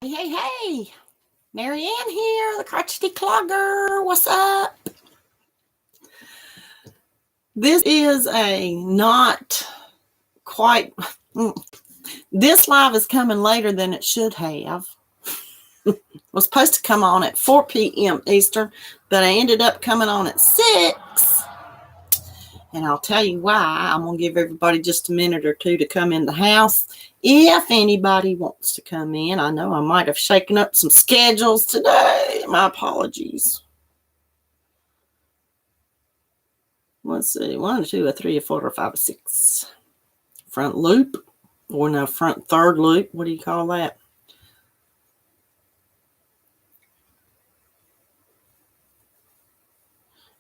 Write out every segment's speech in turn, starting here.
Hey, Marieanne here, the crotchety clogger. What's up? This is a not quite, this live is coming later than it should have. It was supposed to come on at 4 p.m. Eastern, but I ended up coming on at 6. And I'll tell you why. I'm going to give everybody just a minute or two to come in the house. If anybody wants to come in, I know I might have shaken up some schedules today. My apologies. Let's see. 1, 2, 3, 4, 5, 6. Front loop. Or no, front third loop. What do you call that?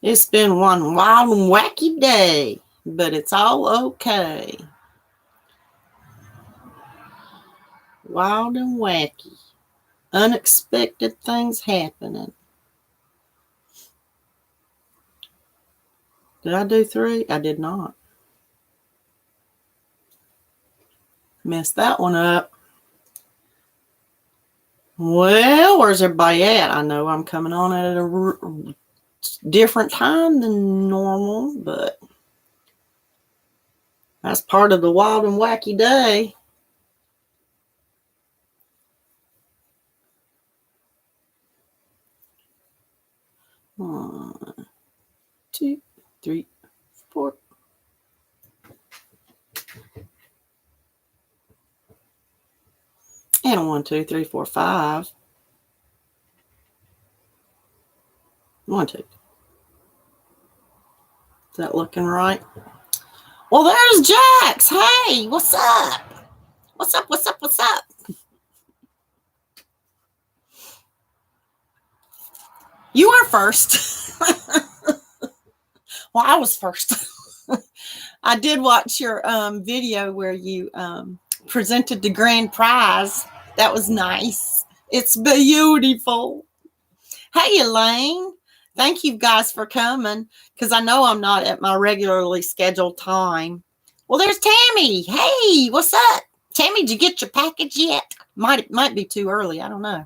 It's been one wild and wacky day, but it's all okay. Wild and wacky. Unexpected things happening. Did I do 3? I did not. Messed that one up. Well, where's everybody at? I know I'm coming on at a different time than normal, but that's part of the wild and wacky day. One, 2, 3, 4. And 1, 2, 3, 4, 5. 1, 2. Is that looking right? Well, there's Jax. Hey, what's up? What's up? What's up? What's up? You are first. Well, I was first. I did watch your video where you presented the grand prize. That was nice. It's beautiful. Hey, Elaine. Thank you guys for coming, because I know I'm not at my regularly scheduled time. Well, there's Tammy. Hey, what's up? Tammy, did you get your package yet? Might be too early. I don't know.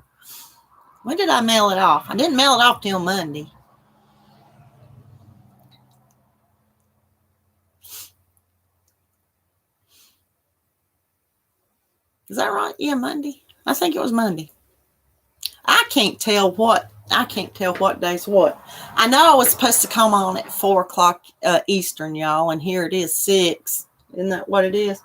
When did I mail it off? I didn't mail it off till Monday. Is that right? Yeah, Monday. I think it was Monday. I can't tell what day's what. I know I was supposed to come on at 4 o'clock Eastern, y'all, and here it is 6. Isn't that what it is?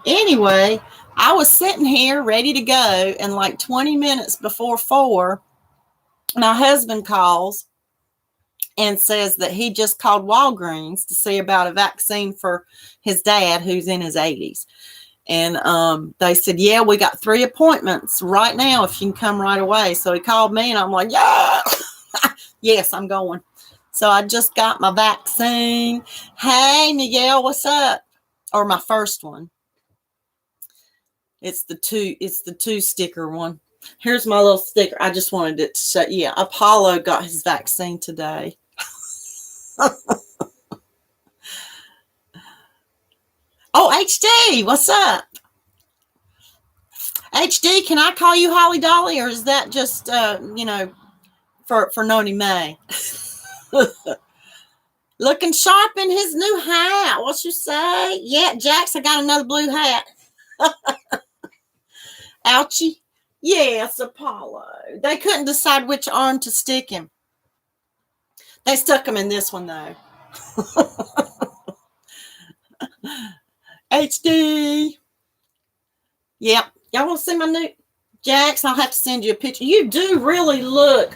Anyway, I was sitting here ready to go, and like 20 minutes before 4, my husband calls and says that he just called Walgreens to see about a vaccine for his dad, who's in his 80s. And they said, yeah, we got 3 appointments right now if you can come right away. So he called me, and I'm like, yeah, yes, I'm going. So I just got my vaccine. Hey, Miguel, what's up? Or my first one. It's the 2 sticker one. Here's my little sticker. I just wanted it to show. Yeah, Apollo got his vaccine today. Oh, HD, what's up? HD, can I call you Holly Dolly, or is that just, for Noni May? Looking sharp in his new hat. What you say? Yeah, Jax, I got another blue hat. Ouchie. Yes, Apollo. They couldn't decide which arm to stick him. They stuck him in this one, though. HD. Yep. Y'all want to see my new Jax? I'll have to send you a picture. You do really look,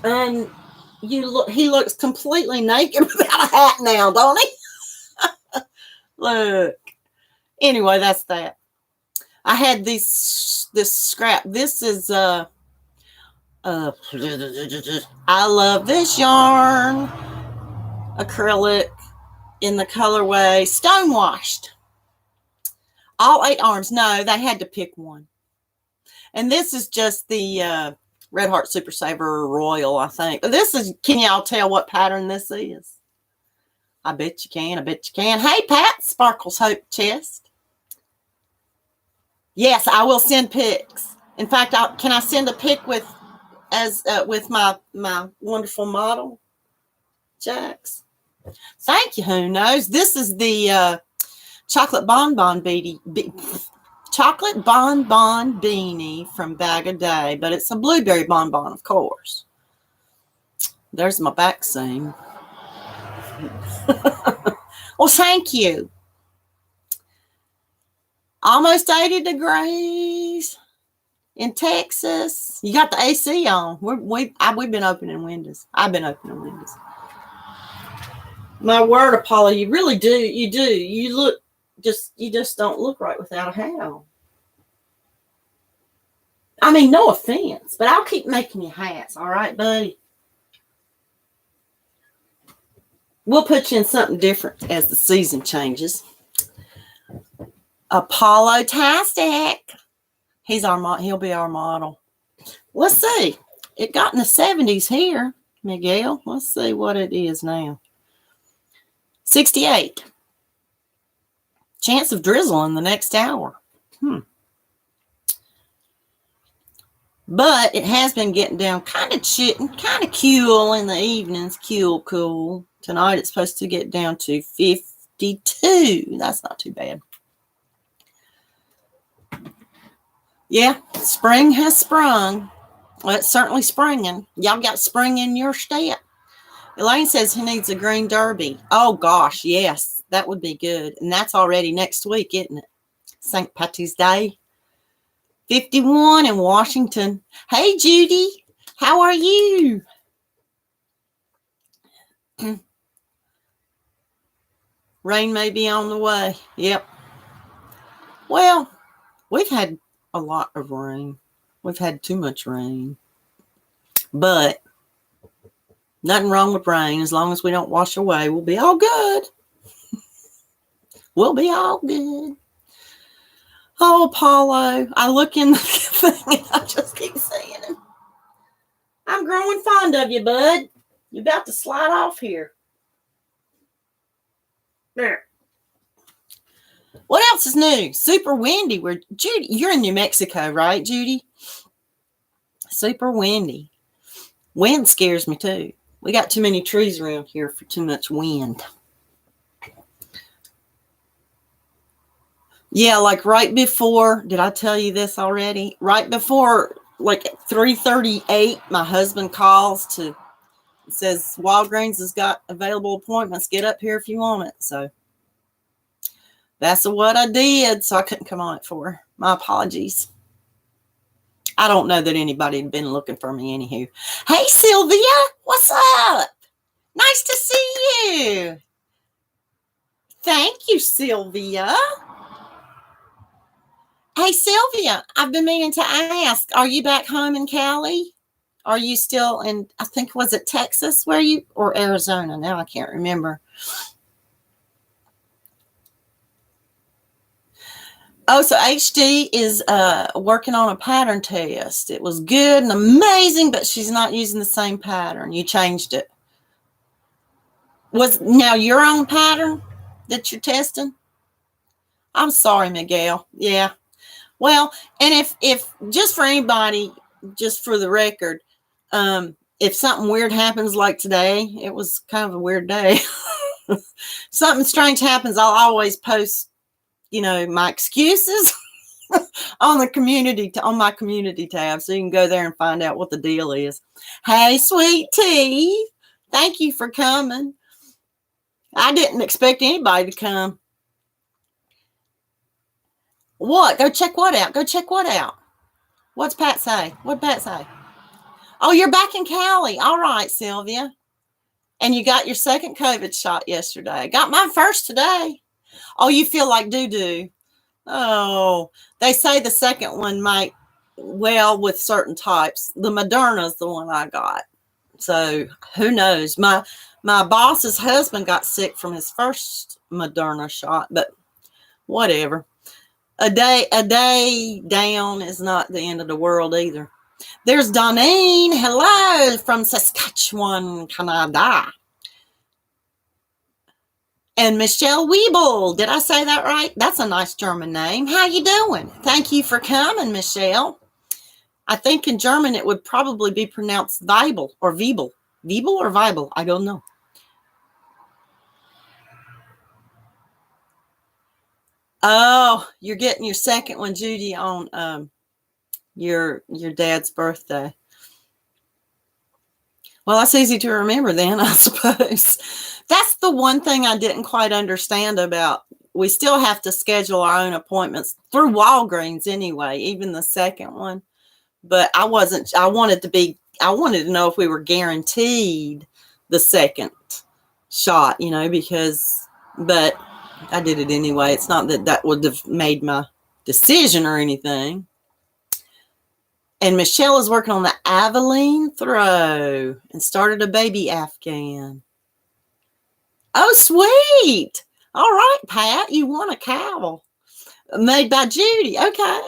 he looks completely naked without a hat now, don't he? Look. Anyway, that's that. I had this scrap. This is I love this yarn. Acrylic in the colorway Stonewashed. All 8 arms. No, they had to pick one. And this is just the Red Heart Super Saver Royal, I think. But this is, can y'all tell what pattern this is? I bet you can. I bet you can. Hey, Pat, Sparkles Hope Chest. Yes, I will send pics. In fact, can I send a pic with my wonderful model, Jax? Thank you. Who knows? This is the chocolate bonbon beanie from Bag a Day, but it's a blueberry bonbon, of course. There's my back seam. Well, thank you. Almost 80 degrees in Texas. You got the AC on. We've been opening windows. I've been opening windows. My word, Apollo, you really do. You do. You just don't look right without a hat on. I mean, no offense, but I'll keep making you hats. All right, buddy? We'll put you in something different as the season changes. Apollo-tastic. He'll be our model. Let's see. It got in the 70s here, Miguel. Let's see what it is now. 68. Chance of drizzle in the next hour. But it has been getting down kind of cool in the evenings. Cool. Tonight it's supposed to get down to 52. That's not too bad. Yeah, spring has sprung. Well, it's certainly springing. Y'all got spring in your step. Elaine says he needs a green derby. Oh, gosh, yes. That would be good. And that's already next week, isn't it? St. Patty's Day. 51 in Washington. Hey, Judy. How are you? Rain may be on the way. Yep. Well, we've had a lot of rain. We've had too much rain. But nothing wrong with rain. As long as we don't wash away, we'll be all good. We'll be all good. Oh, Apollo. I look in the thing and I just keep seeing him. I'm growing fond of you, bud. You're about to slide off here. There. What else is new? Super windy. Judy, you're in New Mexico, right, Judy? Super windy. Wind scares me too. We got too many trees around here for too much wind. Yeah, like right before, did I tell you this already? Right before, like at 3:38, my husband calls says Walgreens has got available appointments. Get up here if you want it. So that's what I did. So I couldn't come on at 4. My apologies. I don't know that anybody had been looking for me anywho. Hey, Sylvia, what's up? Nice to see you. Thank you, Sylvia. Hey, Sylvia, I've been meaning to ask, are you back home in Cali? Are you still in, I think, was it Texas or Arizona? Now I can't remember. Oh, so HD is working on a pattern test. It was good and amazing, but she's not using the same pattern. You changed it. Was now your own pattern that you're testing? I'm sorry, Miguel. Yeah. Well, and if just for anybody, just for the record, if something weird happens like today, it was kind of a weird day. Something strange happens, I'll always post, my excuses on my community tab, so you can go there and find out what the deal is. Hey, sweet tea, thank you for coming. I didn't expect anybody to come. What? Go check what out? What's Pat say? What'd Pat say? Oh, you're back in Cali. All right, Sylvia. And you got your second COVID shot yesterday. Got mine first today. Oh, you feel like doo-doo. Oh, they say the second one might, with certain types. The Moderna is the one I got. So who knows? My boss's husband got sick from his first Moderna shot, but whatever. A day down is not the end of the world either. There's Donine. Hello from Saskatchewan, Canada. And Michelle Wiebel. Did I say that right? That's a nice German name. How you doing? Thank you for coming, Michelle. I think in German it would probably be pronounced Weibel or Weibel. Weibel or Weibel, I don't know. Oh, you're getting your second one, Judy, on your dad's birthday. Well, that's easy to remember then, I suppose. That's the one thing I didn't quite understand about. We still have to schedule our own appointments through Walgreens anyway, even the second one. But I wanted to know if we were guaranteed the second shot, but I did it anyway. It's not that would have made my decision or anything. And Michelle is working on the Aveline throw and started a baby Afghan. Oh, sweet. All right, Pat, you won a cowl made by Judy. Okay,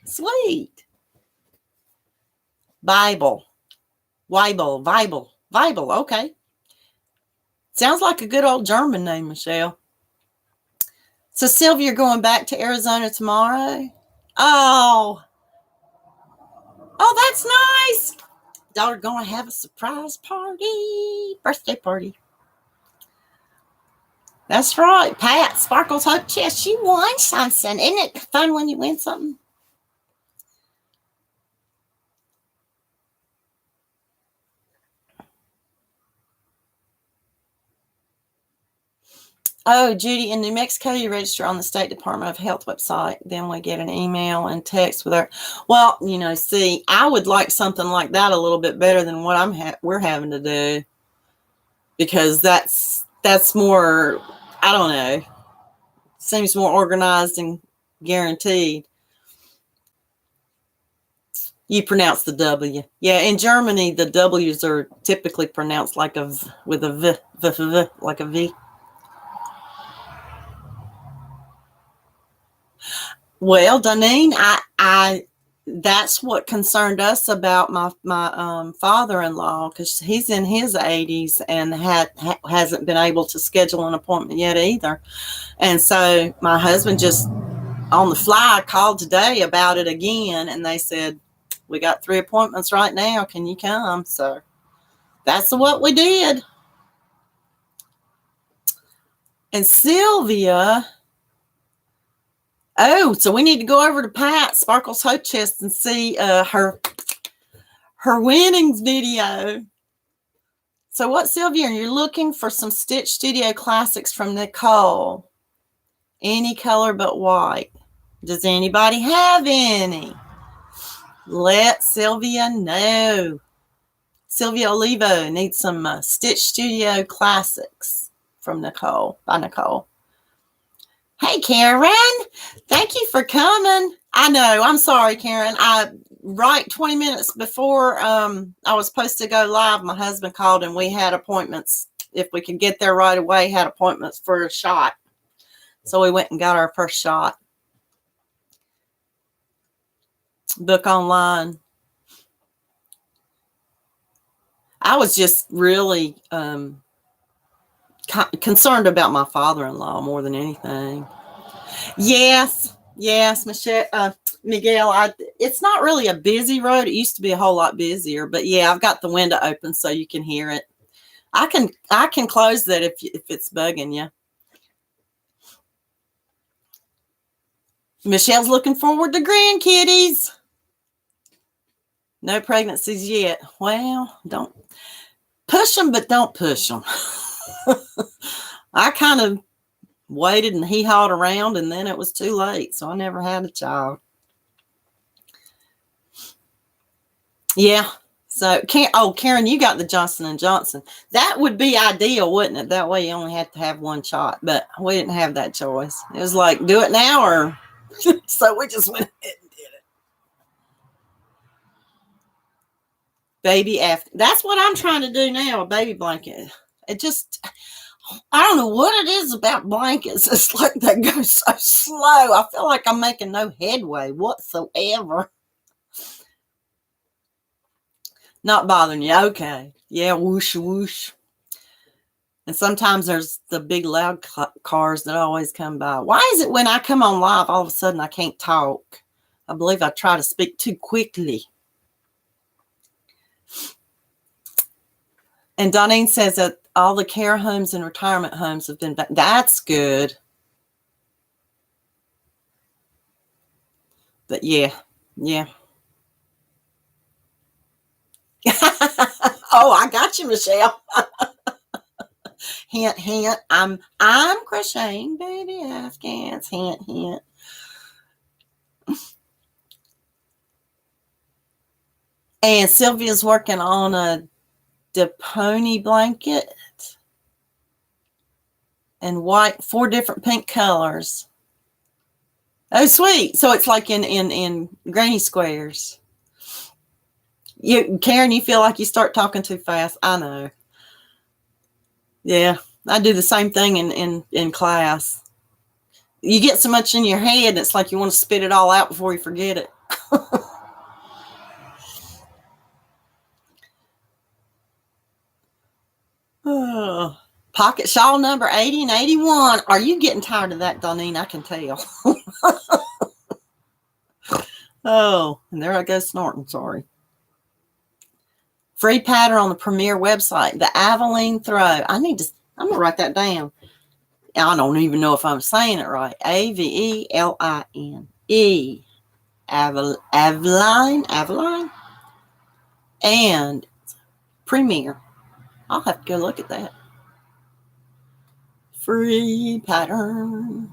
sweet. Weibel. Okay. Sounds like a good old German name, Michelle. So, Sylvia, you're going back to Arizona tomorrow? Oh, that's nice. Daughter going to have a surprise party, birthday party. That's right. Pat, Sparkles Hope Chest, you won something. Isn't it fun when you win something? Oh, Judy, in New Mexico, you register on the State Department of Health website. Then we get an email and text with our. Well, see, I would like something like that a little bit better than what we're having to do, because that's more. I don't know. Seems more organized and guaranteed. You pronounce the W. Yeah, in Germany, the W's are typically pronounced like with a V, like a V. Well, Danine, I that's what concerned us about my father-in-law, because he's in his 80s and hasn't been able to schedule an appointment yet either. And so my husband just on the fly called today about it again, and they said, we got 3 appointments right now. Can you come? So that's what we did. And Sylvia, so we need to go over to Pat Sparkles Hope Chest and see her winnings video. So what, Sylvia, you're looking for some Stitch Studio classics from Nicole. Any color but white. Does anybody have any? Let Sylvia know. Sylvia Olivo needs some Stitch Studio classics from Nicole, by Nicole. Hey, Karen. Thank you for coming. I know. I'm sorry, Karen. Right 20 minutes before I was supposed to go live, my husband called and we had appointments. If we could get there right away, had appointments for a shot. So we went and got our first shot. Book online. I was just really concerned about my father-in-law more than anything. Yes, Michelle, Miguel. It's not really a busy road. It used to be a whole lot busier, but yeah, I've got the window open so you can hear it. I can close that if it's bugging you. Michelle's looking forward to grandkitties. No pregnancies yet. Well, don't push them, but don't push them. I kind of waited and hee-hawed around, and then it was too late, so I never had a child. Yeah. So, Karen, you got the Johnson & Johnson. That would be ideal, wouldn't it? That way you only have to have one shot, but we didn't have that choice. It was like, do it now or... So we just went ahead and did it. Baby after. That's what I'm trying to do now, a baby blanket. It just... I don't know what it is about blankets. It's like they go so slow. I feel like I'm making no headway whatsoever. Not bothering you. Okay. Yeah, whoosh, whoosh. And sometimes there's the big loud cars that always come by. Why is it when I come on live, all of a sudden I can't talk? I believe I try to speak too quickly. And Donine says that all the care homes and retirement homes have been back. That's good. But yeah. Oh, I got you, Michelle. Hint, hint. I'm crocheting baby Afghans. Hint, hint. And Sylvia's working on a Depony blanket and white, 4 different pink colors. Oh, sweet. So it's like in granny squares. Karen, you feel like you start talking too fast. I know. Yeah, I do the same thing in class. You get so much in your head, it's like you want to spit it all out before you forget it. Oh, pocket shawl number 80 and 81. Are you getting tired of that, Donine? I can tell. Oh, and there I go snorting. Sorry. Free pattern on the Premier website. The Aveline Throw. I'm going to write that down. I don't even know if I'm saying it right. Aveline. Aveline. And Premier. I'll have to go look at that. Free pattern.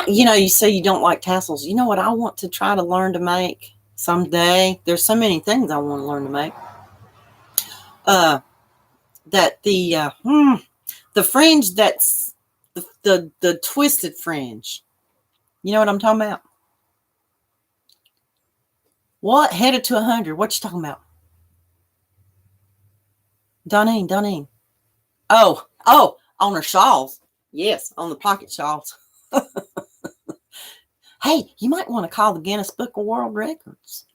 You say you don't like tassels. You know what I want to try to learn to make someday? There's so many things I want to learn to make. That the fringe that's the twisted fringe. You know what I'm talking about? What? Headed to 100. What you talking about? Donine. Oh, on her shawls. Yes, on the pocket shawls. Hey, you might want to call the Guinness Book of World Records.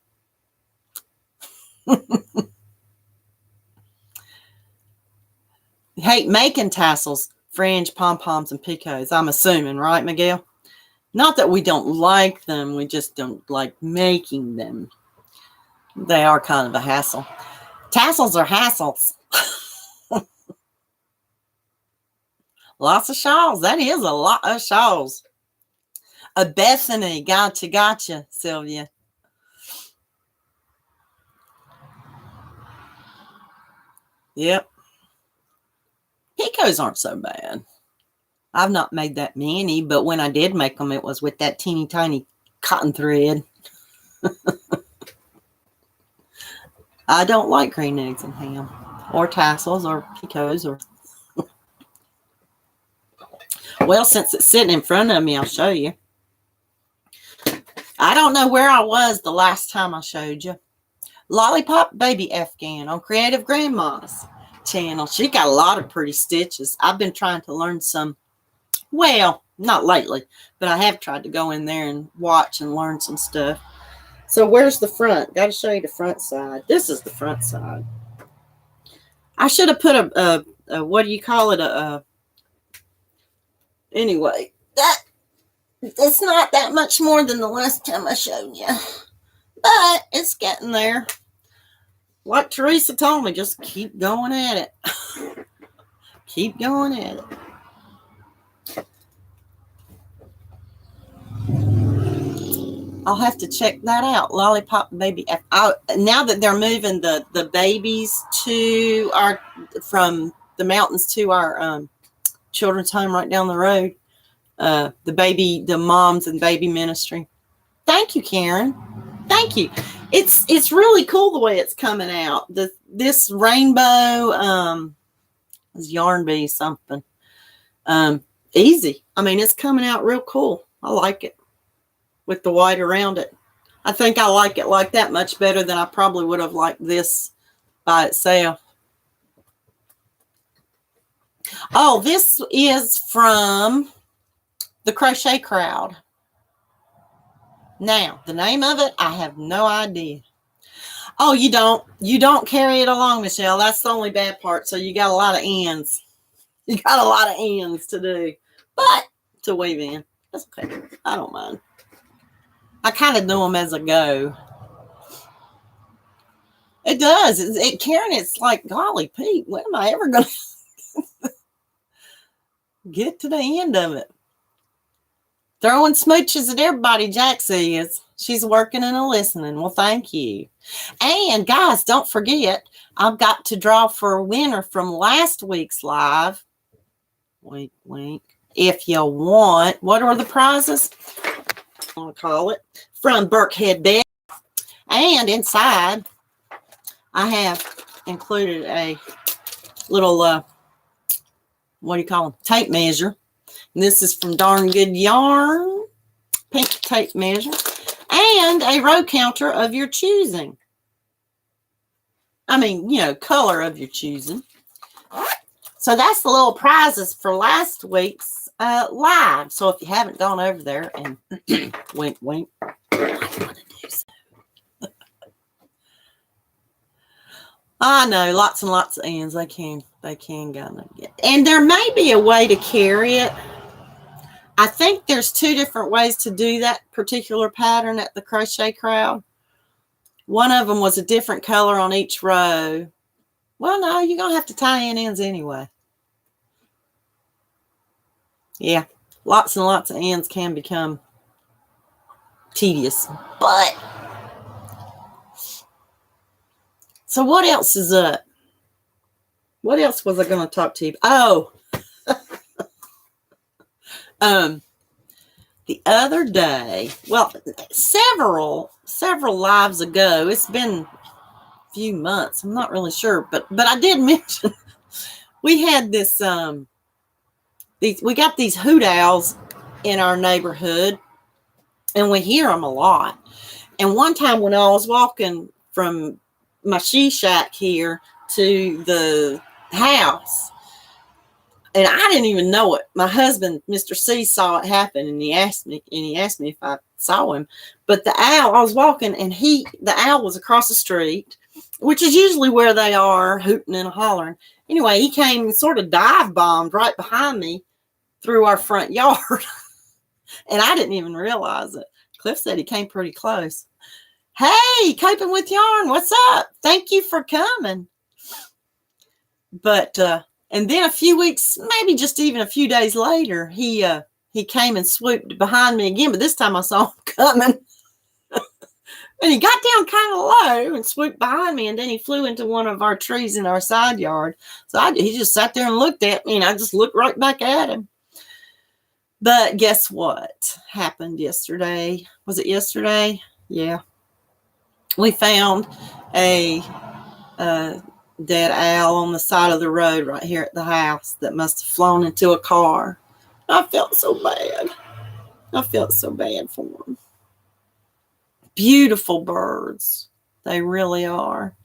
Hey, making tassels, fringe, pom-poms, and picots. I'm assuming, right, Miguel? Not that we don't like them. We just don't like making them. They are kind of a hassle. Tassels are hassles. Lots of shawls. That is a lot of shawls. A Bethany. Gotcha, Sylvia. Yep. Picots aren't so bad. I've not made that many, but when I did make them, it was with that teeny tiny cotton thread. I don't like green eggs and ham, or tassels, or picots, or... Well, since it's sitting in front of me, I'll show you. I don't know where I was the last time I showed you. Lollipop Baby Afghan on Creative Grandma's channel. She got a lot of pretty stitches. I've been trying to learn some. Well, not lately, but I have tried to go in there and watch and learn some stuff. So where's the front? Got to show you the front side. This is the front side. I should have put a what do you call it? Anyway, it's not that much more than the last time I showed you, but it's getting there. Like Teresa told me, just keep going at it. Keep going at it. I'll have to check that out. Lollipop Baby. Now that they're moving the babies from the mountains to our children's home right down the road, the moms and baby ministry. Thank you, Karen. Thank you. It's really cool the way it's coming out. This rainbow is yarn bee something. Easy. I mean, it's coming out real cool. I like it with the white around it. I think I like it like that much better than I probably would have liked this by itself. Oh, this is from the Crochet Crowd. Now, the name of it, I have no idea. Oh, you don't carry it along, Michelle. That's the only bad part. So you got a lot of ends. You got a lot of ends to do, but to weave in. That's okay. I don't mind. I kind of do them as I go. It does. Karen, it's like, golly, Pete, when am I ever going to get to the end of it? Throwing smooches at everybody, Jaxie is. She's working and listening. Well, thank you. And guys, don't forget, I've got to draw for a winner from last week's live. Wink, wink. If you want, what are the prizes? I'm going to call it from Burkhead Bed. And inside, I have included a little, what do you call them? Tape measure. And this is from Darn Good Yarn. Pink tape measure. And a row counter of your choosing. I mean, color of your choosing. So that's the little prizes for last week's live. So if you haven't gone over there and wink, wink, I want to do so. I know, lots and lots of ends. They can go get. And there may be a way to carry it. I think there's 2 different ways to do that particular pattern at the Crochet Crowd. One of them was a different color on each row. Well, no, you're going to have to tie in ends anyway. Yeah, lots and lots of ends can become tedious. But, so what else is up? What else was I going to talk to you about? Oh, the other day, well, several lives ago, it's been a few months, I'm not really sure, but I did mention we had this, we got these hoot owls in our neighborhood, and we hear them a lot. And one time when I was walking from my she shack here to the house, and I didn't even know it. My husband, Mr. C, saw it happen, and he asked me if I saw him. But the owl, I was walking, and the owl was across the street, which is usually where they are, hooting and hollering. Anyway, he came and sort of dive bombed right behind me through our front yard, and I didn't even realize it. Cliff said he came pretty close. Hey, Coping with Yarn, what's up? Thank you for coming. But and then a few weeks, maybe just even a few days later, he came and swooped behind me again, but this time I saw him coming. And he got down kind of low and swooped behind me, and then he flew into one of our trees in our side yard. So he just sat there and looked at me, and I just looked right back at him. But guess what happened yesterday? Was it yesterday? Yeah. We found a dead owl on the side of the road right here at the house that must have flown into a car. I felt so bad. I felt so bad for them. Beautiful birds. They really are.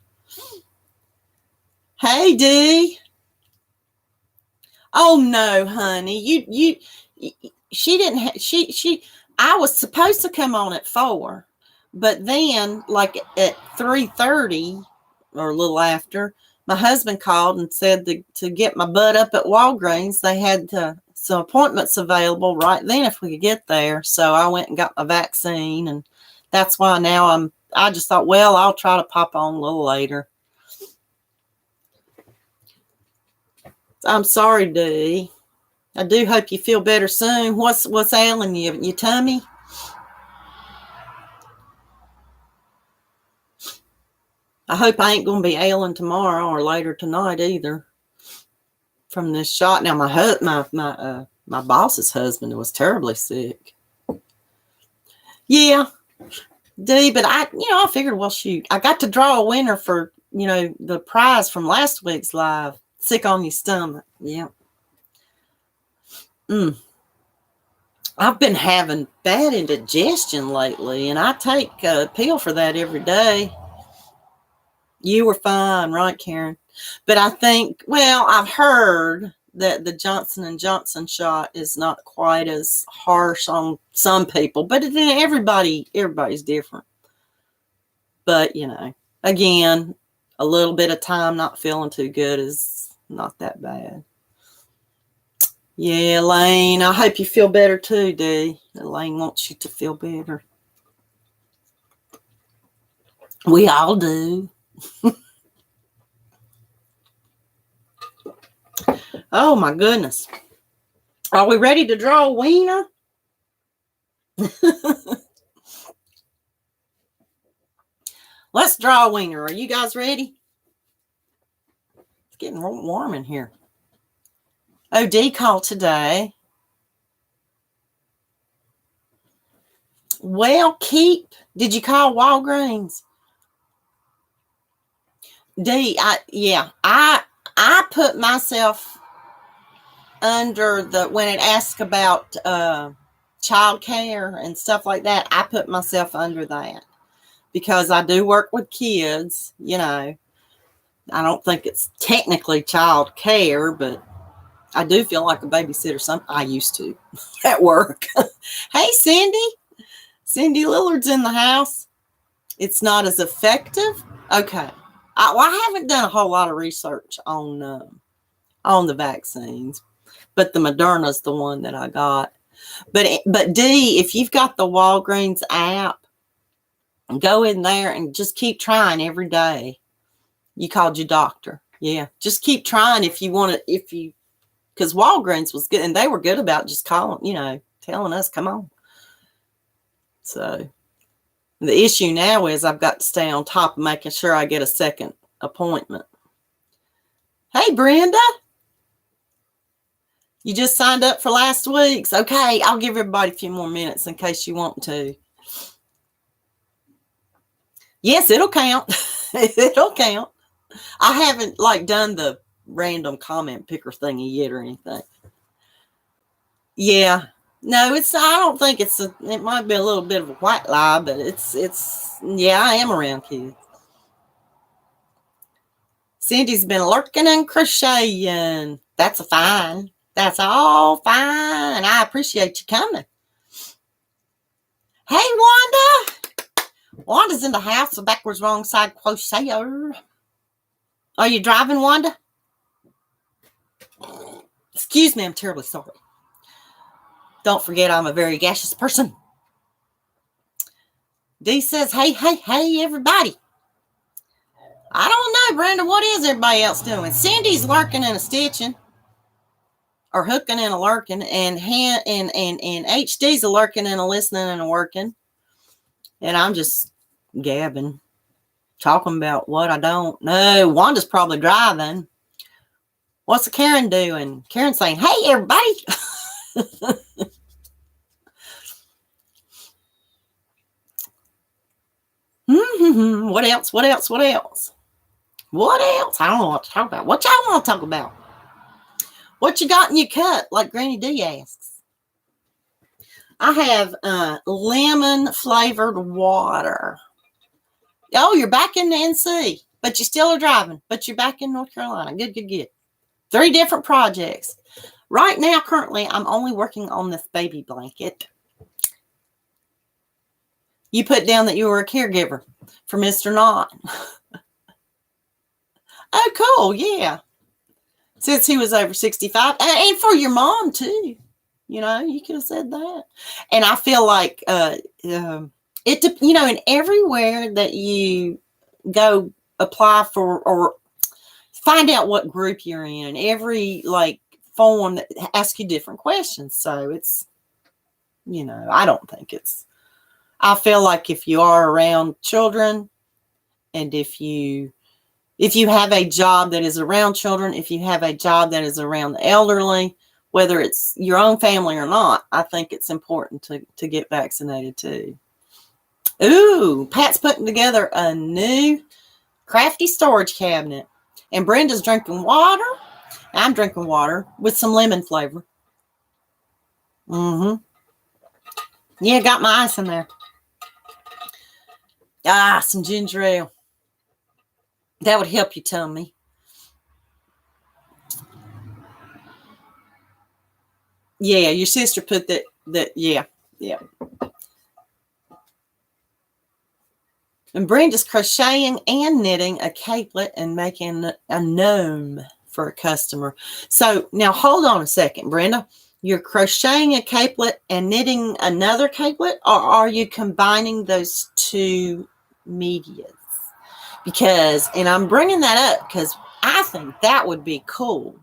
Hey, Dee. Oh no, honey. She didn't I was supposed to come on at 4, but then like at 3:30 or a little after, my husband called and said to get my butt up at Walgreens. They had some appointments available right then if we could get there. So I went and got my vaccine, and that's why now I just thought, well, I'll try to pop on a little later. I'm sorry, Dee. I do hope you feel better soon. What's ailing you? Your tummy? I hope I ain't going to be ailing tomorrow or later tonight either from this shot. Now, my boss's husband was terribly sick. Yeah, Dee, but I figured, well, shoot, I got to draw a winner for, the prize from last week's live. Sick on your stomach. Yeah. I've been having bad indigestion lately, and I take a pill for that every day. You were fine, right, Karen? But I think, well, I've heard that the Johnson & Johnson shot is not quite as harsh on some people, but then everybody's different. But, again, a little bit of time not feeling too good is not that bad. Yeah, Elaine, I hope you feel better too, Dee. Elaine wants you to feel better. We all do. Oh my goodness. Are we ready to draw a wiener? Let's draw a wiener. Are you guys ready? It's getting warm in here. OD called today. Well, did you call Walgreens? D, I put myself under when it asks about child care and stuff like that, I put myself under that because I do work with kids, you know. I don't think it's technically child care, but I do feel like a babysitter. I used to at work. Hey, Cindy Lillard's in the house. It's not as effective. Okay. I haven't done a whole lot of research on the vaccines, but the Moderna's the one that I got. But D, if you've got the Walgreens app, go in there and just keep trying every day. You called your doctor. Yeah, just keep trying if you want to, because Walgreens was good, and they were good about just calling, you know, telling us, come on. So the issue now is I've got to stay on top of making sure I get a second appointment. Hey, Brenda. You just signed up for last week's. Okay, I'll give everybody a few more minutes in case you want to. Yes, it'll count. It'll count. I haven't done the random comment picker thingy yet or anything. Yeah. No, I don't think it might be a little bit of a white lie, but yeah, I am around kids. Cindy's been lurking and crocheting. That's fine. That's all fine. I appreciate you coming. Hey, Wanda. Wanda's in the house, a backwards wrong side crocheter. Are you driving, Wanda? Excuse me, I'm terribly sorry. Don't forget I'm a very gaseous person. Dee says, hey, everybody. I don't know, Brenda. What is everybody else doing? Cindy's lurking and a stitching. Or hooking and a lurking. And HD's a lurking and a listening and a working. And I'm just gabbing. Talking about what I don't know. Wanda's probably driving. What's Karen doing? Karen's saying, hey, everybody. What else? What else? What else? What else? I don't know what to talk about. What y'all want to talk about? What you got in your cup, like Granny D asks? I have lemon flavored water. Oh, you're back in the NC, but you still are driving, but you're back in North Carolina. Good. 3 different projects. Right now, currently, I'm only working on this baby blanket. You put down that you were a caregiver for Mr. Knott. Oh, cool. Yeah. Since he was over 65. And for your mom, too. You know, you could have said that. And I feel like, in everywhere that you go apply for or find out what group you're in, every, form that asks you different questions. So it's, I don't think I feel like if you are around children and if you have a job that is around children, if you have a job that is around the elderly, whether it's your own family or not, I think it's important to get vaccinated too. Ooh, Pat's putting together a new crafty storage cabinet. And Brenda's drinking water. I'm drinking water with some lemon flavor. Yeah, got my ice in there. Some ginger ale. That would help your tummy. Yeah, your sister put that, yeah. And Brenda's crocheting and knitting a capelet and making a gnome for a customer. So now hold on a second, Brenda. You're crocheting a capelet and knitting another capelet, or are you combining those two medias? Because, and I'm bringing that up because I think that would be cool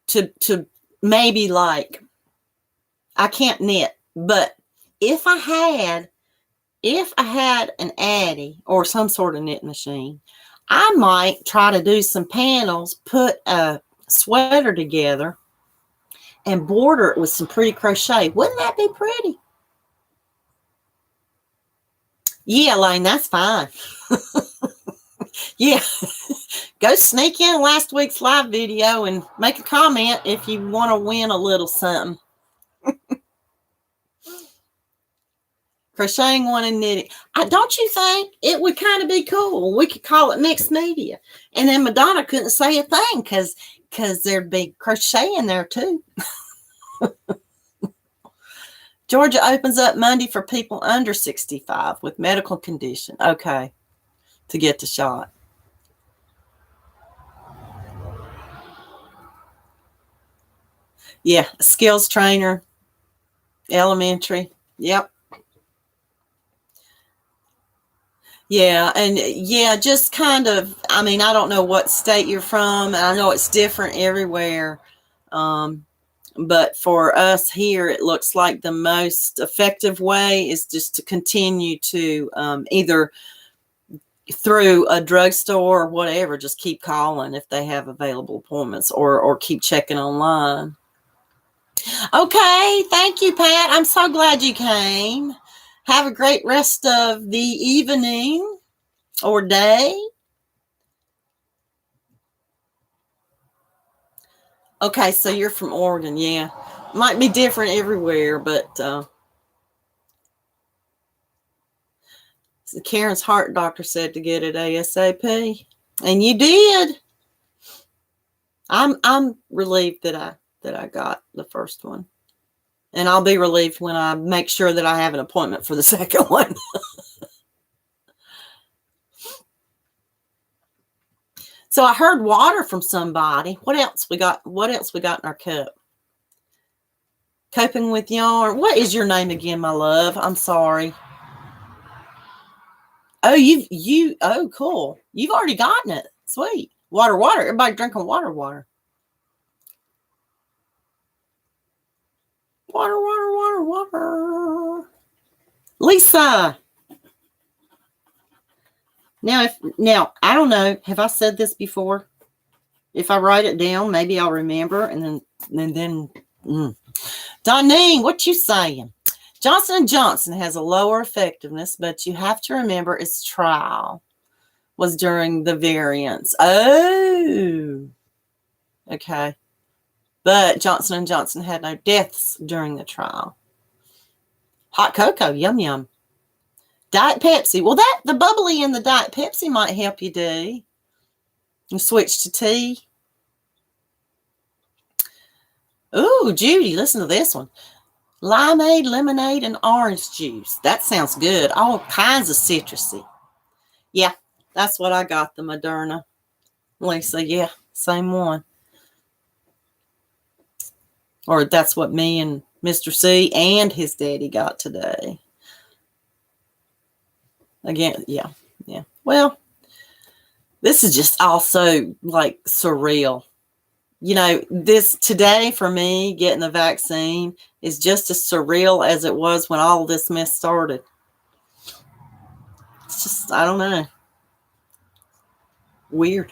to maybe, like, I can't knit, but if I had an Addy or some sort of knit machine, I might try to do some panels, put a sweater together, and border it with some pretty crochet. Wouldn't that be pretty? Yeah, Lane, that's fine. Yeah. Go sneak in last week's live video and make a comment if you want to win a little something. Crocheting one and knitting. Don't you think it would kind of be cool? We could call it mixed media. And then Madonna couldn't say a thing because there'd be crochet in there too. Georgia opens up Monday for people under 65 with medical condition. Okay, to get the shot. Yeah, skills trainer, elementary. Yep. Yeah, and yeah, just kind of, I mean, I don't know what state you're from, and I know it's different everywhere. But for us here, it looks like the most effective way is just to continue to either through a drugstore or whatever, just keep calling if they have available appointments, or keep checking online. Okay, thank you, Pat. I'm so glad you came. Have a great rest of the evening or day. Okay, so you're from Oregon, yeah. Might be different everywhere, but Karen's heart doctor said to get it ASAP, and you did. I'm relieved that I got the first one, and I'll be relieved when I make sure that I have an appointment for the second one. So I heard water from somebody. What else we got? What else we got in our cup? Coping with yarn. What is your name again, my love? I'm sorry. Oh, oh, cool. You've already gotten it. Sweet. Water. Everybody drinking water. Water. Lisa. Now, I don't know. Have I said this before? If I write it down, maybe I'll remember. And then. Donine, what you saying? Johnson & Johnson has a lower effectiveness, but you have to remember its trial was during the variants. Oh, okay. But Johnson & Johnson had no deaths during the trial. Hot cocoa, yum, yum. Diet Pepsi. Well, the bubbly in the Diet Pepsi might help you do. You switch to tea. Ooh, Judy, listen to this one. Limeade, lemonade, and orange juice. That sounds good. All kinds of citrusy. Yeah, that's what I got, the Moderna. Lisa, yeah, same one. Or that's what me and Mr. C and his daddy got today. Again, yeah. Well, this is just also like surreal. You know, this today for me, getting the vaccine is just as surreal as it was when all this mess started. It's just, I don't know. Weird.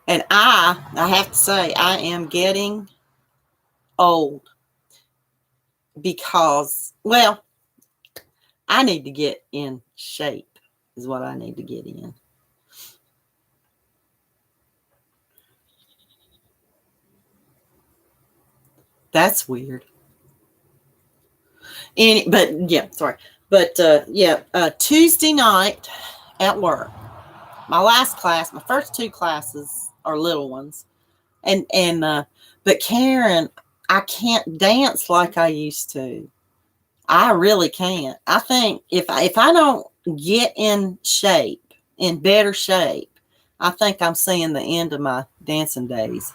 And I have to say, I am getting old because, well, I need to get in shape is what I need to get in. That's weird. Tuesday night at work, my last class, my first two classes are little ones, but Karen, I can't dance like I used to. I really can't. I think if I don't get in shape, in better shape, I think I'm seeing the end of my dancing days.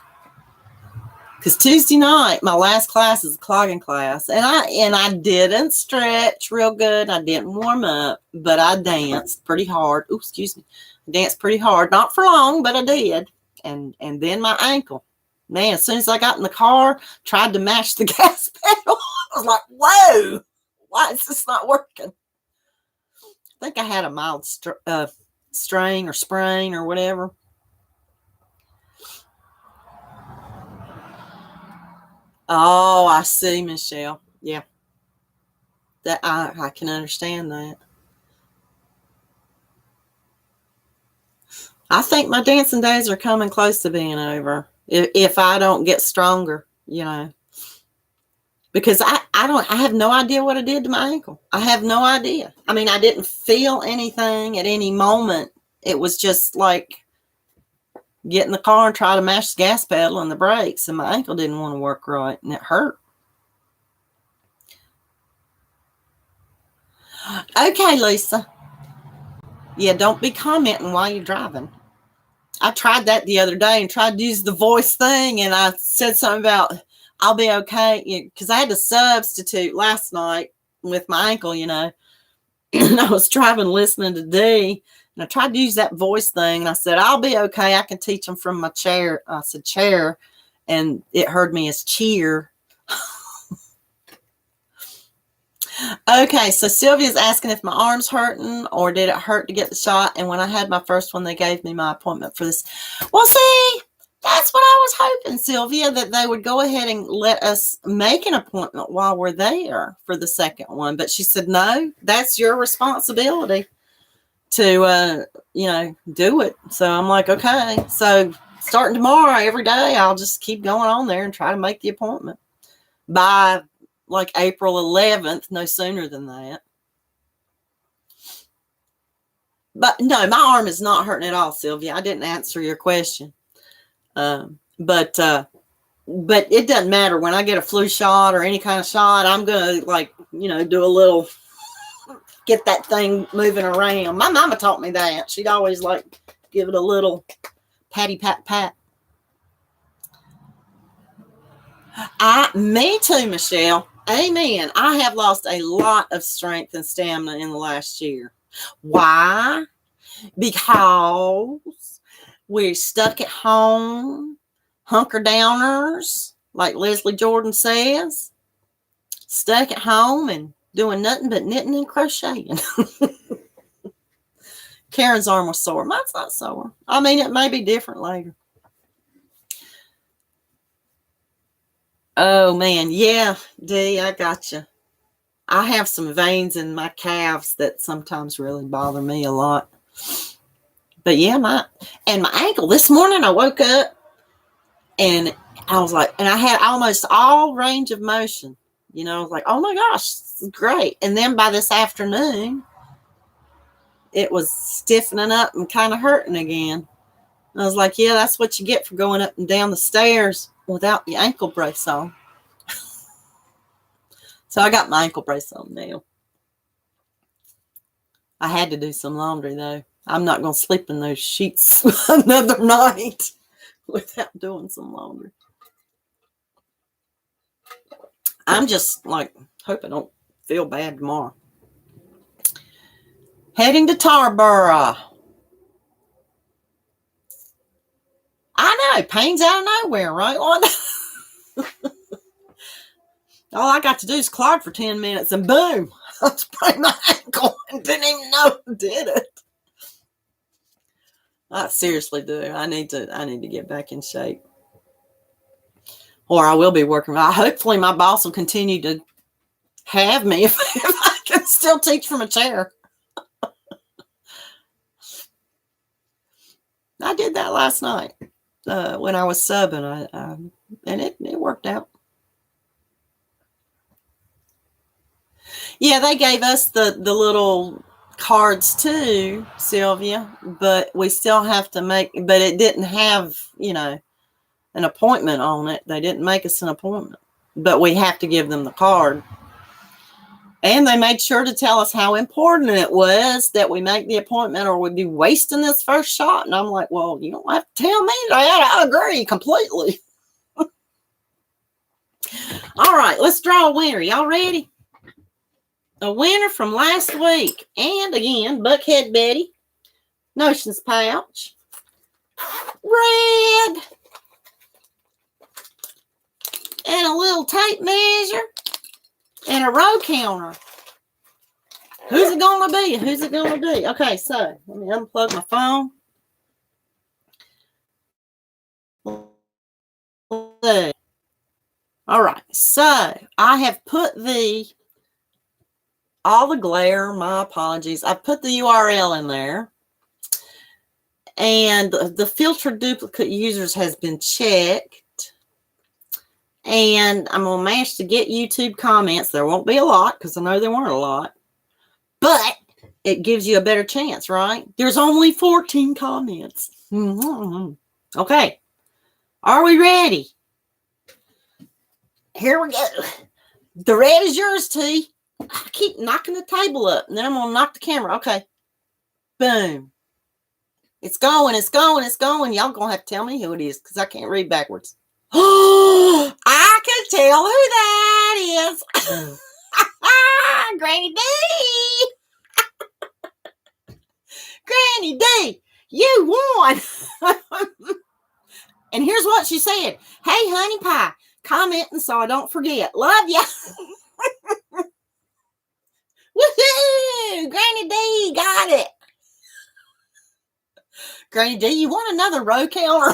Because Tuesday night, my last class is a clogging class, and I didn't stretch real good. I didn't warm up, but I danced pretty hard. Ooh, excuse me. I danced pretty hard, not for long, but I did. And then my ankle, man. As soon as I got in the car, tried to mash the gas pedal. I was like, "Whoa, why is this not working?" I think I had a mild strain or sprain or whatever. Oh, I see, Michelle. Yeah, that I can understand that. I think my dancing days are coming close to being over if I don't get stronger, because I have no idea what I did to my ankle. I have no idea. I mean, I didn't feel anything at any moment. It was just like get in the car and try to mash the gas pedal and the brakes, and my ankle didn't want to work right, and it hurt. Okay, Lisa. Yeah, don't be commenting while you're driving. I tried that the other day and tried to use the voice thing, and I said something about I'll be okay, because I had to substitute last night with my ankle, and I was driving listening to D, and I tried to use that voice thing, and I said, I'll be okay. I can teach them from my chair. I said chair, and it heard me as cheer. Okay, so Sylvia's asking if my arm's hurting or did it hurt to get the shot. And when I had my first one, they gave me my appointment for this. Well, see, that's what I was hoping, Sylvia, that they would go ahead and let us make an appointment while we're there for the second one. But she said, no, that's your responsibility to, do it. So I'm like, okay. So starting tomorrow, every day, I'll just keep going on there and try to make the appointment by like April 11th, no sooner than that. But no, my arm is not hurting at all, Sylvia. I didn't answer your question. But it doesn't matter. When I get a flu shot or any kind of shot, I'm going to do a little, get that thing moving around. My mama taught me that. She'd always give it a little patty pat. Me too, Michelle. Amen. I have lost a lot of strength and stamina in the last year. Why? Because we're stuck at home, hunker downers, like Leslie Jordan says, stuck at home and doing nothing but knitting and crocheting. Karen's arm was sore. Mine's not sore. I mean, it may be different later. Oh, man. Yeah, Dee, I got you. I have some veins in my calves that sometimes really bother me a lot. But yeah, my ankle. This morning I woke up and I was like, and I had almost all range of motion. I was like, oh my gosh, this is great. And then by this afternoon, it was stiffening up and kind of hurting again. I was like, yeah, that's what you get for going up and down the stairs without the ankle brace on. So I got my ankle brace on now. I had to do some laundry, though. I'm not going to sleep in those sheets another night without doing some laundry. I'm just hope I don't feel bad tomorrow. Heading to Tarboro. I know, pain's out of nowhere, right? All I got to do is clog for 10 minutes and boom, I sprained my ankle and didn't even know who did it. I seriously do. I need to get back in shape. Or I will be working. Hopefully my boss will continue to have me if I can still teach from a chair. I did that last night when I was subbing, and it worked out. Yeah, they gave us the little cards too, Sylvia, but we still have to but it didn't have, an appointment on it. They didn't make us an appointment, but we have to give them the card. And they made sure to tell us how important it was that we make the appointment or we'd be wasting this first shot. And I'm like, well, you don't have to tell me that. I agree completely. let's draw a winner. Y'all ready? A winner from last week. And again, Buckhead Betty. Notions pouch. Red. And a little tape measure. And a row counter. Who's it going to be? Who's it going to be? Okay, so let me unplug my phone. All right, so I have put all the glare, my apologies. I put the URL in there. And the filter duplicate users has been checked. And I'm going to manage to get YouTube comments. There won't be a lot because I know there weren't a lot. But it gives you a better chance, right? There's only 14 comments. Okay. Are we ready? Here we go. The red is yours, T. I keep knocking the table up, and then I'm going to knock the camera. Okay. Boom. It's going, it's going, it's going. Y'all going to have to tell me who it is because I can't read backwards. Oh, I can tell who that is. Granny D. Granny D, you won. And here's what she said. Hey, honey pie, commenting so I don't forget. Love ya. Woohoo! Granny D got it. Granny D, you want another row counter?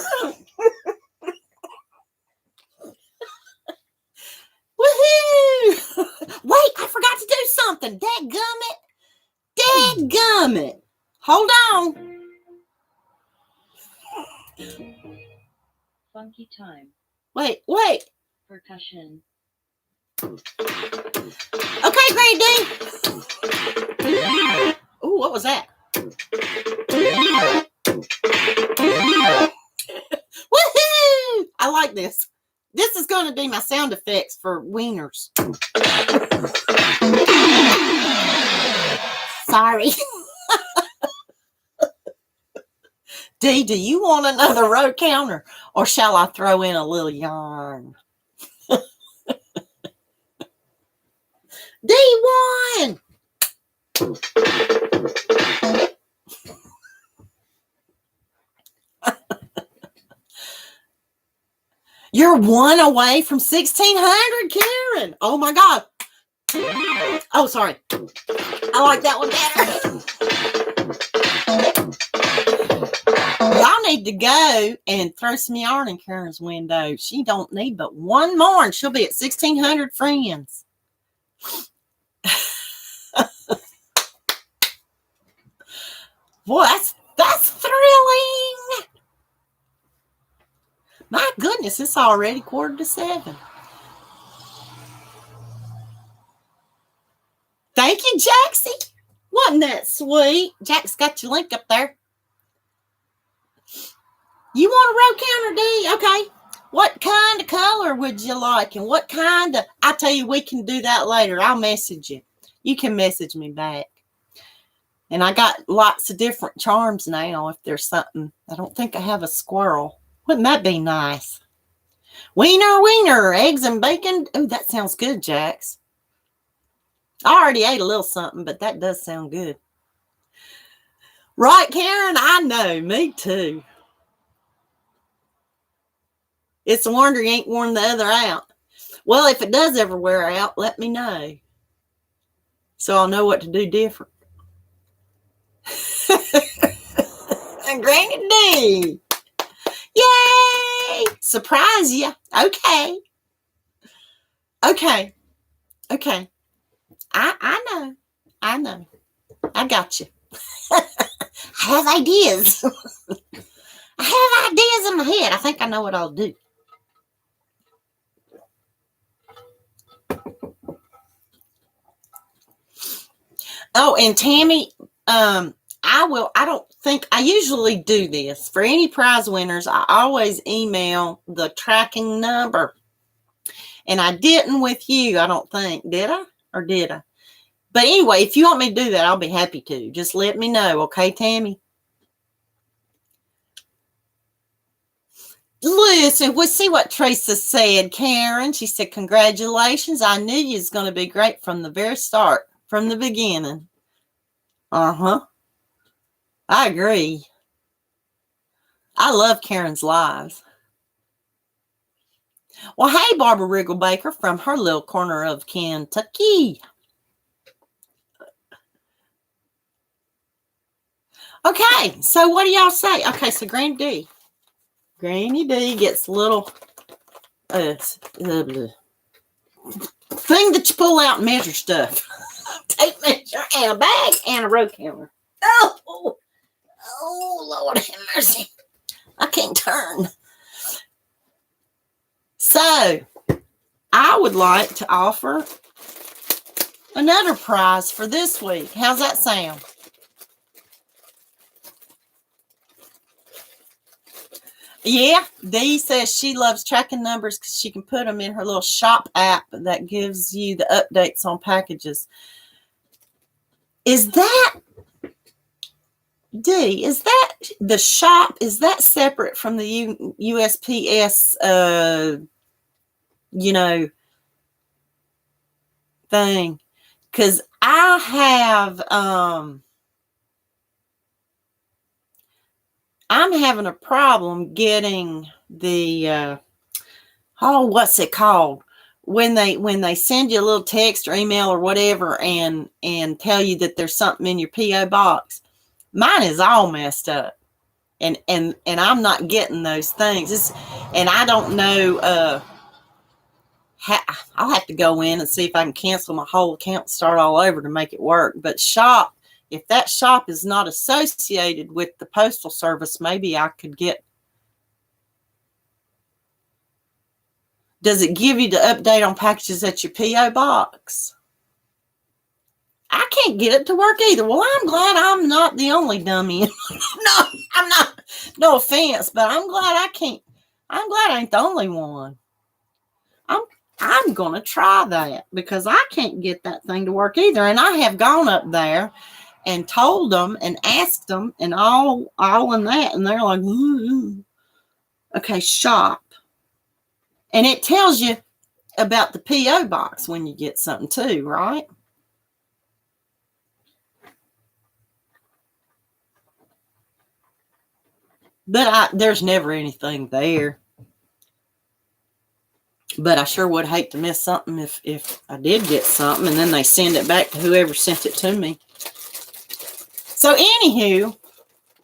Woohoo! Wait, I forgot to do something. Dadgummit. Dadgummit. Hold on. Funky time. Wait. Percussion. Okay, Granny D. Ooh, what was that? Woohoo! I like this. This is going to be my sound effects for wieners. Sorry. D, do you want another row counter or shall I throw in a little yarn? D won. You're one away from 1,600, Karen. Oh my God. Oh, sorry. I like that one better. Y'all need to go and throw some yarn in Karen's window. She don't need but one more and she'll be at 1,600 friends. Boy, that's thrilling. My goodness, it's already 6:45. Thank you, Jaxie. Wasn't that sweet? Jack's got your link up there. You want a row counter, D? Okay. What kind of color would you like? And what kind of... I tell you, we can do that later. I'll message you. You can message me back. And I got lots of different charms now if there's something. I don't think I have a squirrel. Wouldn't that be nice? Wiener, eggs and bacon. Oh, that sounds good, Jax. I already ate a little something, but that does sound good. Right, Karen? I know. Me too. It's a wonder you ain't worn the other out. Well, if it does ever wear out, let me know. So I'll know what to do different. And Granny D. Yay! Surprise you. Okay. I know. I got you. I have ideas. I have ideas in my head. I think I know what I'll do. Oh, and Tammy, I usually do this. For any prize winners, I always email the tracking number. And I didn't with you, I don't think. Did I? Or did I? But anyway, if you want me to do that, I'll be happy to. Just let me know, okay, Tammy? Listen, we'll see what Teresa said, Karen. She said, congratulations. I knew you was going to be great from the very start, from the beginning. Uh-huh. I agree. I love Karen's lives. Well, hey, Barbara Rigglebaker from her little corner of Kentucky. Okay, so what do y'all say? Okay, so Granny D gets a little thing that you pull out and measure stuff. Tape measure and a bag and a road counter. Oh, Lord have mercy. I can't turn. So, I would like to offer another prize for this week. How's that sound? Yeah, Dee says she loves tracking numbers because she can put them in her little shop app that gives you the updates on packages. Is that, Dee, is that the shop, is that separate from the USPS, thing? Because I have, I'm having a problem getting the what's it called? When they send you a little text or email or whatever and tell you that there's something in your PO box. Mine is all messed up. And I'm not getting those things. And I don't know I'll have to go in and see if I can cancel my whole account and start all over to make it work. But if that shop is not associated with the postal service, maybe I could get. Does it give you the update on packages at your P.O. box? I can't get it to work either. Well, I'm glad I'm not the only dummy. No, I'm not. No offense, but I'm glad I ain't the only one. I'm going to try that because I can't get that thing to work either. And I have gone up there and told them and asked them and all in that. And they're like, okay, shop. And it tells you about the P.O. box when you get something too, right? But there's never anything there. But I sure would hate to miss something if I did get something and then they send it back to whoever sent it to me. So anywho,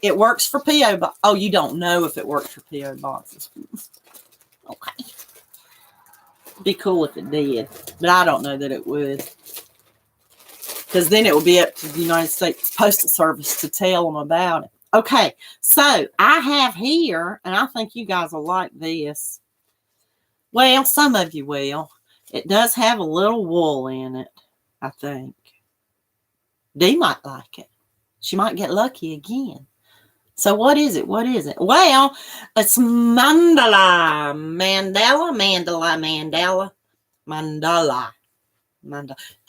it works for P.O. box. Oh, you don't know if it works for P.O. boxes. Okay. Be cool if it did, but I don't know that it would. Because then it would be up to the United States Postal Service to tell them about it. Okay, so I have here, and I think you guys will like this. Well, some of you will. It does have a little wool in it, I think. Dee might like it. She might get lucky again. So what is it? What is it? Well, it's mandala.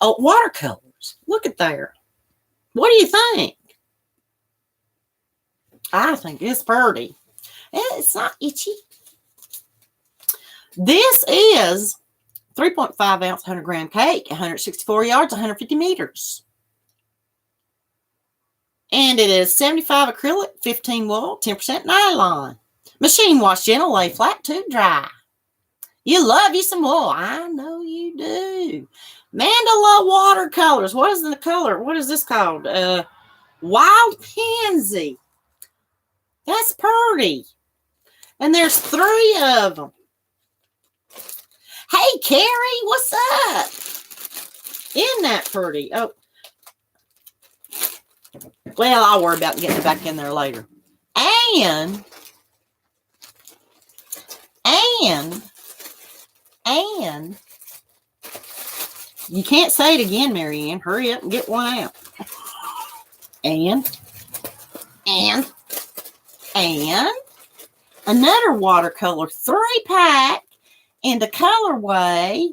Oh, watercolors. Look at there. What do you think? I think it's pretty. It's not itchy. This is 3.5 ounce, 100 gram cake, 164 yards, 150 meters. And it is 75 acrylic, 15 wool, 10% nylon. Machine wash gentle, lay flat to dry. You love you some wool. I know you do. Mandala watercolors. What is the color? What is this called? Wild Pansy. That's pretty. And there's 3 of them. Hey, Carrie, what's up? Isn't that pretty? Oh. Well, I'll worry about getting it back in there later. And you can't say it again, Marieanne. Hurry up and get one out. And another watercolor 3-pack in the colorway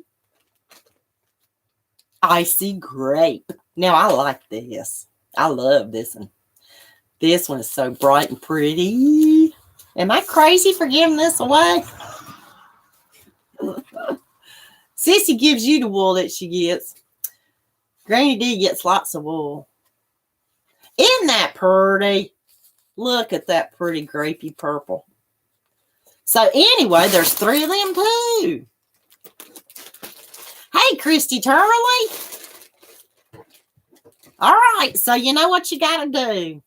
Icy Grape. Now, I like this. I love this one. This one is so bright and pretty. Am I crazy for giving this away? Sissy gives you the wool that she gets. Granny D gets lots of wool. Isn't that pretty? Look at that pretty grapey purple. So anyway, there's 3 of them too. Hey, Christy Turley. All right, so you know what you got to do.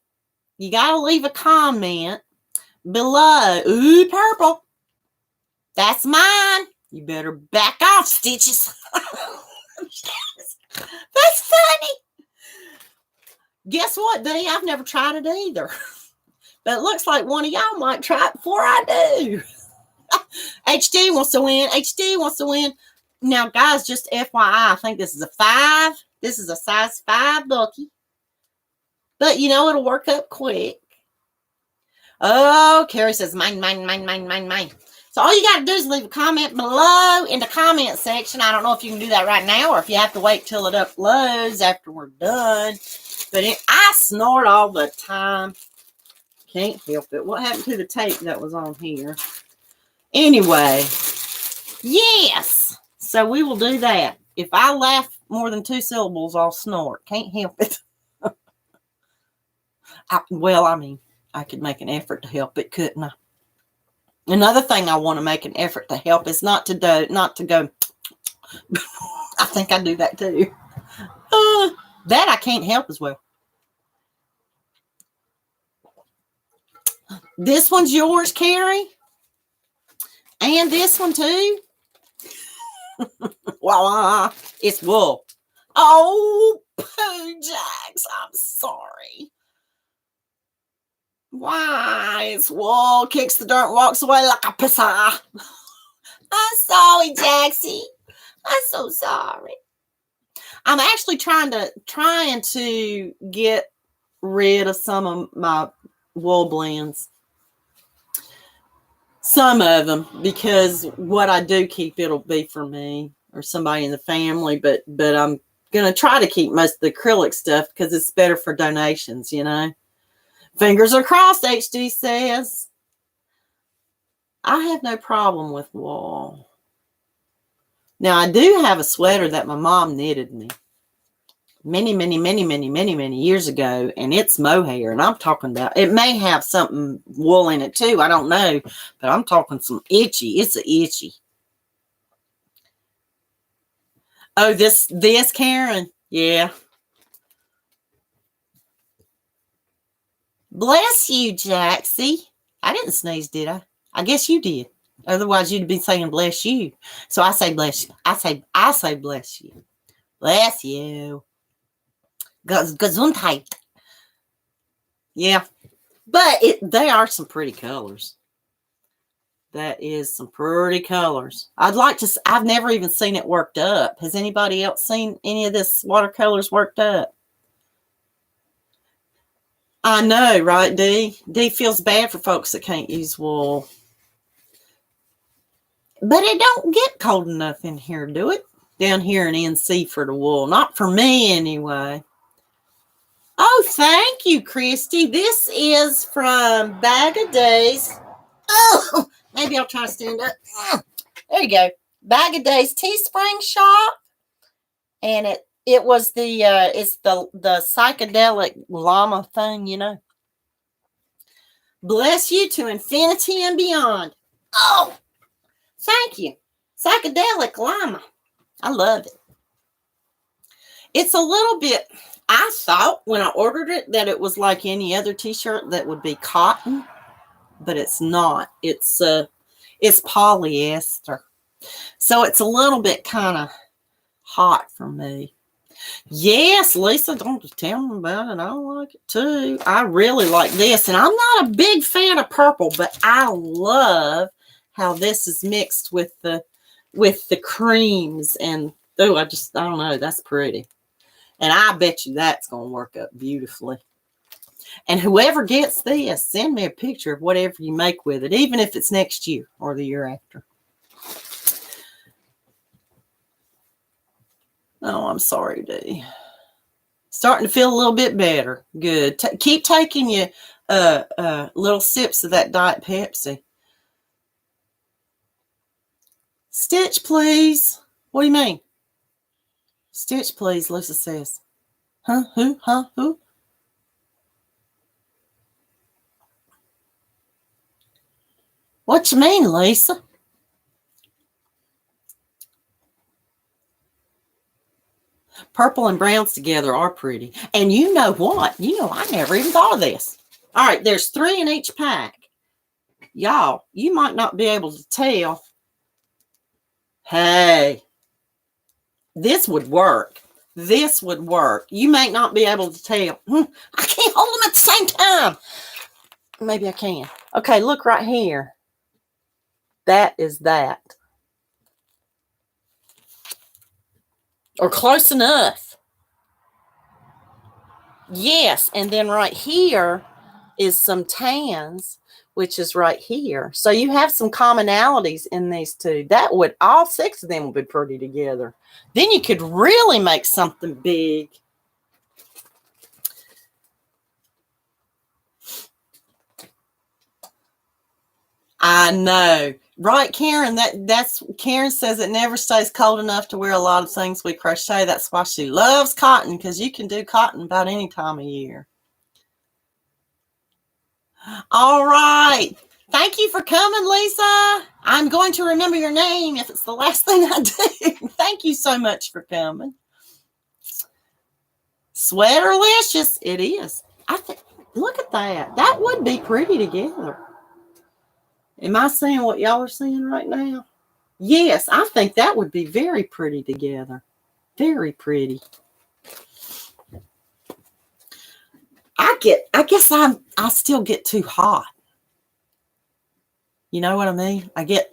You got to leave a comment below. Ooh, purple. That's mine. You better back off, Stitches. That's funny. Guess what, Dee? I've never tried it either. But it looks like one of y'all might try it before I do. HD wants to win. HD wants to win. Now, guys, just FYI, I think this is a 5. This is a size 5 bookie. But, you know, it'll work up quick. Oh, Carrie says, mine. So all you got to do is leave a comment below in the comment section. I don't know if you can do that right now or if you have to wait till it uploads after we're done. But I snort all the time. Can't help it. What happened to the tape that was on here? Anyway, yes. So we will do that. If I laugh more than 2 syllables, I'll snort. Can't help it. I could make an effort to help it, couldn't I? Another thing I want to make an effort to help is not to go. I think I do that too. That I can't help as well. This one's yours, Carrie. And this one too. Voila. It's wool. Oh, Pooh Jacks, I'm sorry. Why? It's wool. Kicks the dirt, walks away like a pisser. I'm sorry, Jaxie. I'm so sorry. I'm actually trying to get rid of some of my wool blends. Some of them, because what I do keep, it'll be for me or somebody in the family. But I'm going to try to keep most of the acrylic stuff because it's better for donations, you know. Fingers are crossed, HD says. I have no problem with wool. Now, I do have a sweater that my mom knitted me many years ago, and it's mohair, and I'm talking about, it may have something wool in it too, I don't know, but I'm talking some itchy. It's a itchy. Oh, this Karen, yeah. Bless you, Jaxie. I didn't sneeze, did I? I guess you did. Otherwise, you'd be saying bless you. So I say bless you. I say bless you. Bless you. Gesundheit. Yeah. But they are some pretty colors. That is some pretty colors. I've never even seen it worked up. Has anybody else seen any of this watercolors worked up? I know, right, Dee? Dee feels bad for folks that can't use wool. But it don't get cold enough in here, do it? Down here in NC for the wool. Not for me, anyway. Oh, thank you, Christy. This is from Bag of Days. Oh, maybe I'll try to stand up. There you go. Bag of Days Teespring shop. And it was it's the psychedelic llama thing, you know. Bless you to infinity and beyond. Oh, thank you. Psychedelic llama. I love it. It's a little bit, I thought when I ordered it that it was like any other t-shirt that would be cotton, but it's not. It's polyester. So it's a little bit kind of hot for me. Yes, Lisa, don't tell me about it. I like it too. I really like this, and I'm not a big fan of purple, but I love how this is mixed with the creams, and I don't know, that's pretty. And I bet you that's going to work up beautifully. And whoever gets this, send me a picture of whatever you make with it, even if it's next year or the year after. Oh, I'm sorry, Dee. Starting to feel a little bit better. Good. Keep taking your little sips of that Diet Pepsi. Stitch, please. What do you mean? Stitch, please, Lisa says. Huh? Who? Huh? Who? What you mean, Lisa? Purple and browns together are pretty. And you know what? I never even thought of this. All right, there's 3 in each pack. Y'all, you might not be able to tell. Hey, this would work. This would work. You may not be able to tell. I can't hold them at the same time. Maybe I can. Okay, look right here. That is that. Or close enough. Yes, and then right here is some tans, which is right here. So you have some commonalities in these two. All 6 of them would be pretty together. Then you could really make something big. I know. Right, Karen? That's Karen says it never stays cold enough to wear a lot of things we crochet. That's why she loves cotton, because you can do cotton about any time of year. All right. Thank you for coming, Lisa. I'm going to remember your name if it's the last thing I do. Thank you so much for coming. Sweaterlicious. It is. Look at that. That would be pretty together. Am I seeing what y'all are seeing right now? Yes, I think that would be very pretty together. Very pretty. I guess I still get too hot. You know what I mean? I get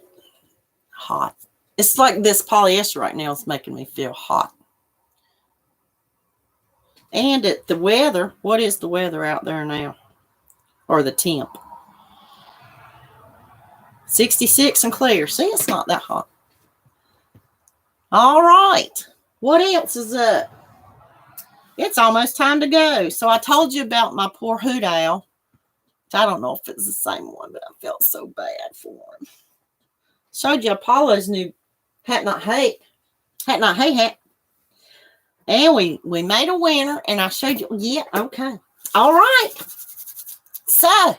hot. It's like this polyester right now is making me feel hot. And the weather, what is the weather out there now? Or the temp? 66 and clear. See, it's not that hot. All right. What else is up? It's almost time to go. So I told you about my poor hoot owl. I don't know if it's the same one, but I felt so bad for him. Showed you Apollo's new hat. And we made a winner, and I showed you. Yeah, okay. All right. So,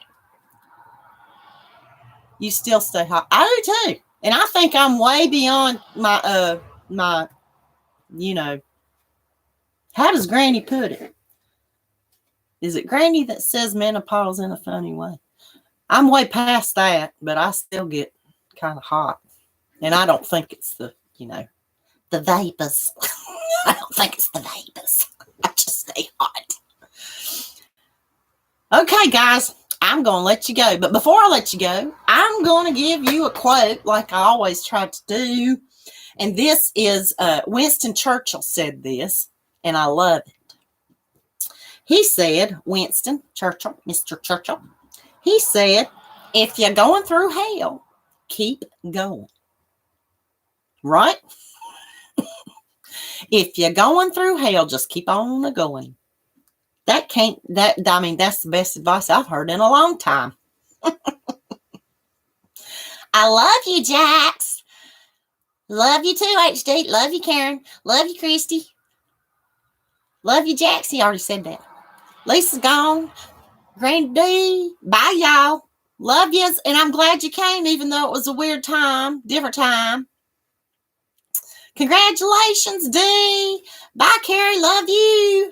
you still stay hot. I do too. And I think I'm way beyond my, how does Granny put it? Is it Granny that says menopause in a funny way? I'm way past that, but I still get kind of hot. And I don't think it's the vapors. I don't think it's the vapors. I just stay hot. Okay, guys, I'm going to let you go. But before I let you go, I'm going to give you a quote like I always try to do. And this is Winston Churchill said this, and I love it. He said, Winston Churchill, Mr. Churchill, he said, if you're going through hell, keep going. Right? If you're going through hell, just keep on going. That's the best advice I've heard in a long time. I love you, Jax. Love you too, HD. Love you, Karen. Love you, Christy. Love you, Jax. He already said that. Lisa's gone. Granny D. Bye, y'all. Love yous. And I'm glad you came, even though it was a weird time, different time. Congratulations, D. Bye, Carrie. Love you.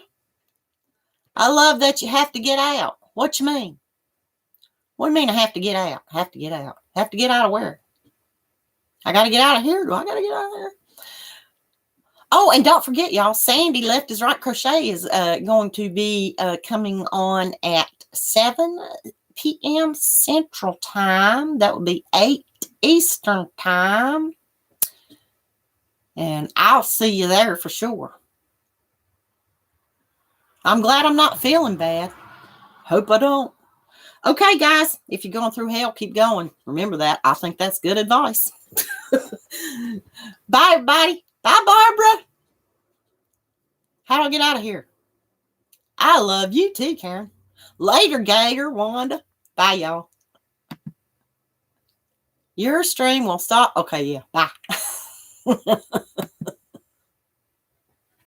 I love that you have to get out. What you mean? What do you mean I have to get out? Have to get out. Have to get out of where? I got to get out of here. Do I got to get out of here? Oh, and don't forget, y'all, Sandy Left is Right Crochet is going to be coming on at 7 p.m. Central Time. That would be 8 Eastern Time. And I'll see you there for sure. I'm glad I'm not feeling bad. Hope I don't. Okay, guys, if you're going through hell, keep going. Remember that. I think that's good advice. Bye, everybody. Bye, Barbara. How do I get out of here? I love you too, Karen. Later, Gator, Wanda. Bye, y'all. Your stream will stop. Okay, yeah. Bye.